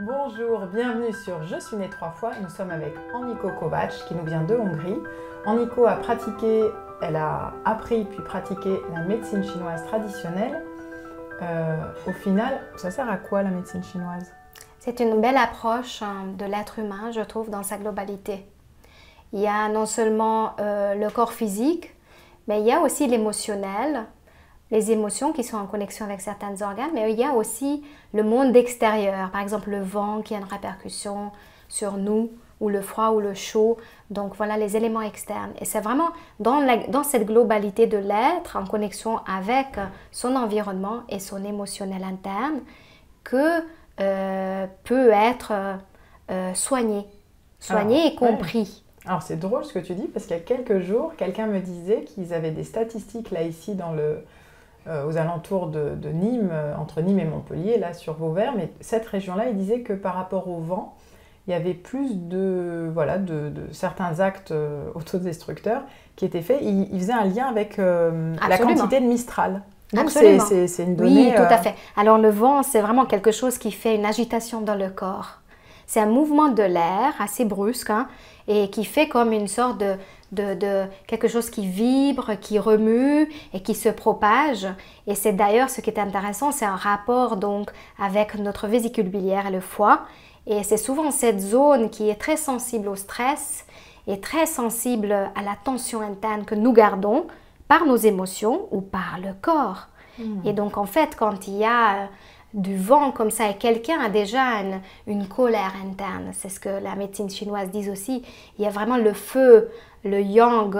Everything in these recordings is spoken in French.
Bonjour, bienvenue sur Je suis née 3 fois. Nous sommes avec Aniko Kovacs qui nous vient de Hongrie. Aniko a pratiqué, elle a appris puis pratiqué la médecine chinoise traditionnelle. Au final, ça sert à quoi la médecine chinoise? C'est une belle approche de l'être humain, je trouve, dans sa globalité. Il y a non seulement le corps physique, mais il y a aussi l'émotionnel, les émotions qui sont en connexion avec certains organes, mais il y a aussi le monde extérieur, par exemple le vent qui a une répercussion sur nous, ou le froid ou le chaud, donc voilà les éléments externes. Et c'est vraiment dans cette globalité de l'être, en connexion avec son environnement et son émotionnel interne, que peut être soigné et compris. Ouais. Alors c'est drôle ce que tu dis, parce qu'il y a quelques jours, quelqu'un me disait qu'ils avaient des statistiques là ici aux alentours de Nîmes, entre Nîmes et Montpellier, là sur Vauvert, mais cette région-là, il disait que par rapport au vent, il y avait plus de certains actes autodestructeurs qui étaient faits. Il faisait un lien avec la quantité de Mistral. Donc c'est une donnée... Oui, tout à fait. Alors le vent, c'est vraiment quelque chose qui fait une agitation dans le corps. C'est un mouvement de l'air assez brusque et qui fait comme une sorte de quelque chose qui vibre, qui remue et qui se propage. Et c'est d'ailleurs ce qui est intéressant, c'est un rapport donc avec notre vésicule biliaire et le foie. Et c'est souvent cette zone qui est très sensible au stress et très sensible à la tension interne que nous gardons par nos émotions ou par le corps. Et donc en fait, quand il y a du vent comme ça et quelqu'un a déjà une colère interne, c'est ce que la médecine chinoise dit aussi, il y a vraiment le feu, le yang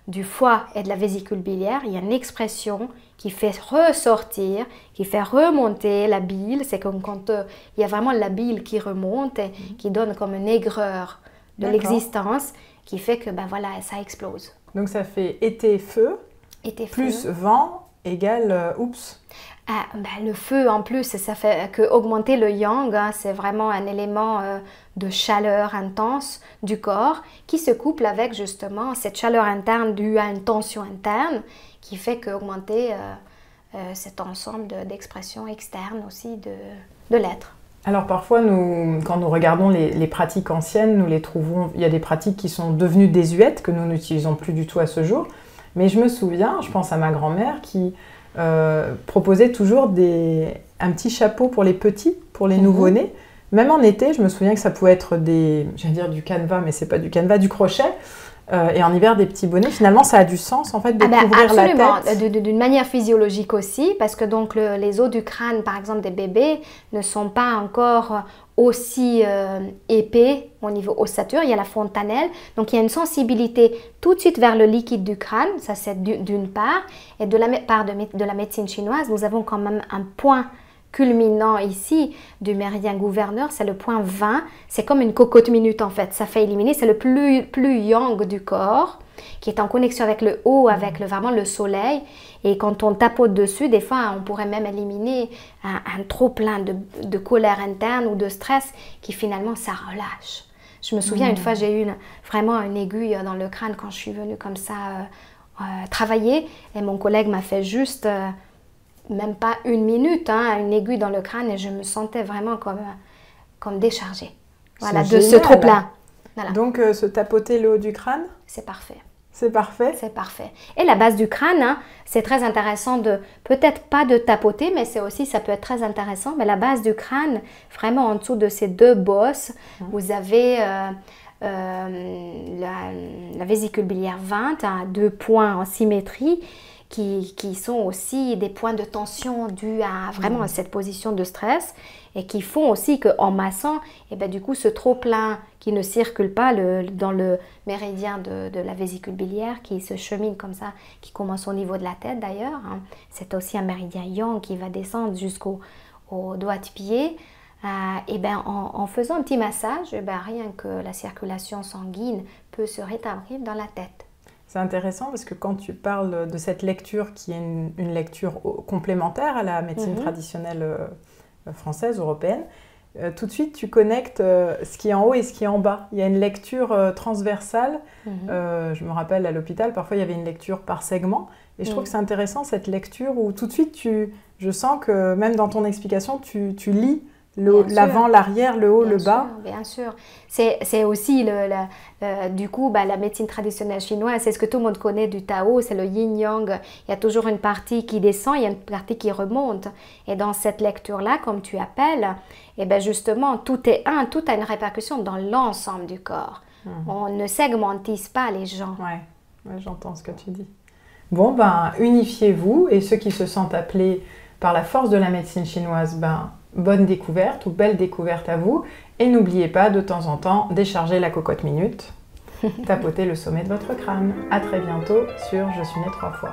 du foie et de la vésicule biliaire, il y a une expression qui fait ressortir, qui fait remonter la bile, c'est comme quand il y a vraiment la bile qui remonte et qui donne comme une aigreur de l'existence qui fait que voilà, ça explose. Donc ça fait été-feu plus vent égale oups. Le feu en plus, ça fait que augmenter le yang, c'est vraiment un élément de chaleur intense du corps qui se couple avec justement cette chaleur interne due à une tension interne qui fait qu'augmenter cet ensemble d'expressions externes aussi de l'être. Alors parfois, quand nous regardons les pratiques anciennes, nous les trouvons, il y a des pratiques qui sont devenues désuètes, que nous n'utilisons plus du tout à ce jour. Mais je me souviens, je pense à ma grand-mère qui proposait toujours un petit chapeau pour les petits, pour les nouveau-nés. Même en été, je me souviens que ça pouvait être du canevas, mais c'est pas du canevas, du crochet. Et en hiver, des petits bonnets. Finalement, ça a du sens en fait de couvrir la tête. Absolument, d'une manière physiologique aussi, parce que donc les os du crâne, par exemple des bébés, ne sont pas encore aussi épais au niveau ossature. Il y a la fontanelle, donc il y a une sensibilité tout de suite vers le liquide du crâne, ça c'est d'une part. Et de la part de la médecine chinoise, nous avons quand même un point culminant ici du méridien gouverneur, c'est le point 20, c'est comme une cocotte minute en fait, ça fait éliminer, c'est le plus yang du corps, qui est en connexion avec le haut, avec vraiment le soleil, et quand on tapote dessus, des fois on pourrait même éliminer un trop plein de colère interne ou de stress, qui finalement ça relâche. Je me souviens une fois j'ai eu vraiment une aiguille dans le crâne quand je suis venue comme ça travailler, et mon collègue m'a fait juste... même pas une minute, une aiguille dans le crâne et je me sentais vraiment comme déchargée. Voilà, de ce trop-plein. Voilà. Donc, se tapoter le haut du crâne? C'est parfait. C'est parfait? C'est parfait. Et la base du crâne, c'est très intéressant peut-être pas de tapoter, mais ça peut être très intéressant. Mais la base du crâne, vraiment en dessous de ces deux bosses, vous avez la vésicule biliaire 20, à 2 points en symétrie, qui sont aussi des points de tension dus à vraiment cette position de stress et qui font aussi qu'en massant, du coup, ce trop-plein qui ne circule pas dans le méridien de la vésicule biliaire qui se chemine comme ça, qui commence au niveau de la tête d'ailleurs, c'est aussi un méridien yang qui va descendre jusqu'au doigt de pied. En faisant un petit massage, rien que la circulation sanguine peut se rétablir dans la tête. C'est intéressant parce que quand tu parles de cette lecture qui est une lecture complémentaire à la médecine traditionnelle française, européenne, tout de suite tu connectes ce qui est en haut et ce qui est en bas. Il y a une lecture transversale. Je me rappelle à l'hôpital, parfois il y avait une lecture par segment. Et je trouve que c'est intéressant cette lecture où tout de suite je sens que même dans ton explication, tu lis l'avant, l'arrière, le haut, le bas. Bien sûr. C'est aussi, du coup, la médecine traditionnelle chinoise, c'est ce que tout le monde connaît du Tao, c'est le yin-yang. Il y a toujours une partie qui descend, il y a une partie qui remonte. Et dans cette lecture-là, comme tu appelles, et ben justement, tout est un, tout a une répercussion dans l'ensemble du corps. On ne segmentise pas les gens. Ouais, j'entends ce que tu dis. Bon, ben, unifiez-vous, et ceux qui se sentent appelés par la force de la médecine chinoise, ben, bonne découverte ou belle découverte à vous. Et n'oubliez pas de temps en temps décharger la cocotte minute, tapoter le sommet de votre crâne. À très bientôt sur Je suis née 3 fois.